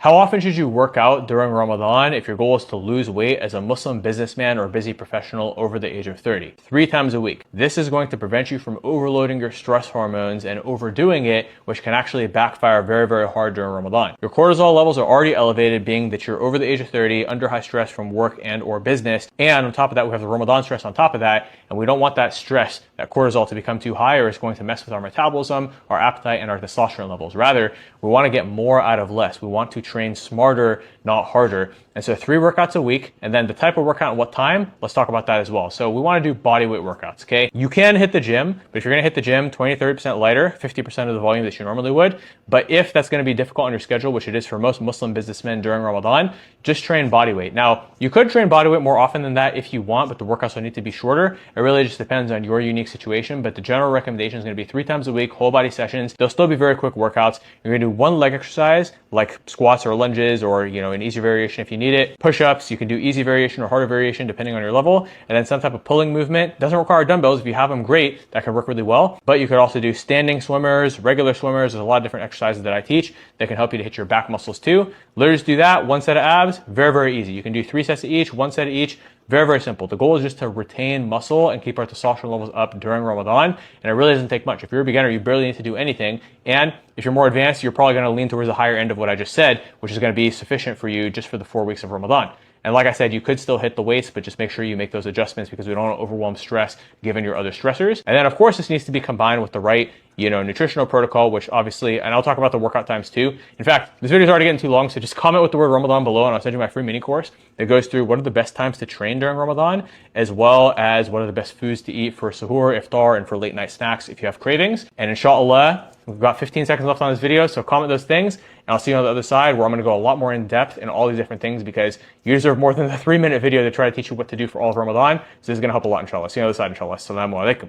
How often should you work out during Ramadan if your goal is to lose weight as a Muslim businessman or busy professional over the age of 30? 3 times a week. This is going to prevent you from overloading your stress hormones and overdoing it, which can actually backfire very, very hard during Ramadan. Your cortisol levels are already elevated, being that you're over the age of 30, under high stress from work and or business. And on top of that, we have the Ramadan stress on top of that. And we don't want that stress, that cortisol, to become too high, or it's going to mess with our metabolism, our appetite, and our testosterone levels. Rather, we want to get more out of less. We want to train smarter, not harder. And so 3 workouts a week, and then the type of workout and what time, let's talk about that as well. So we want to do body weight workouts, okay? You can hit the gym, but if you're going to hit the gym 20, 30% lighter, 50% of the volume that you normally would. But if that's going to be difficult on your schedule, which it is for most Muslim businessmen during Ramadan, just train body weight. Now, you could train body weight more often than that if you want, but the workouts will need to be shorter. It really just depends on your unique situation, but the general recommendation is going to be 3 times a week, whole body sessions. They'll still be very quick workouts. You're going to do 1 leg exercise, like squats or lunges, or an easy variation if you need it. Push-ups, you can do easy variation or harder variation depending on your level, and then some type of pulling movement. Doesn't require dumbbells. If you have them, great, that can work really well. But you could also do standing swimmers, regular swimmers. There's a lot of different exercises that I teach that can help you to hit your back muscles too. Literally just do that, 1 set of abs, very, very easy. You can do 3 sets of each, 1 set of each. Very, very simple. The goal is just to retain muscle and keep our testosterone levels up during Ramadan. And it really doesn't take much. If you're a beginner, you barely need to do anything. And if you're more advanced, you're probably going to lean towards the higher end of what I just said, which is going to be sufficient for you just for the 4 weeks of Ramadan. And like I said, you could still hit the weights, but just make sure you make those adjustments because we don't want to overwhelm stress given your other stressors. And then of course, this needs to be combined with the right, nutritional protocol, which obviously, and I'll talk about the workout times too. In fact, this video is already getting too long, so just comment with the word Ramadan below and I'll send you my free mini course that goes through what are the best times to train during Ramadan, as well as what are the best foods to eat for suhoor, iftar, and for late night snacks if you have cravings. And inshallah, we've got 15 seconds left on this video, so comment those things, and I'll see you on the other side where I'm going to go a lot more in depth in all these different things because you deserve more than the 3-minute video to try to teach you what to do for all of Ramadan. So this is going to help a lot, inshallah. See you on the other side, inshallah. Assalamu alaikum.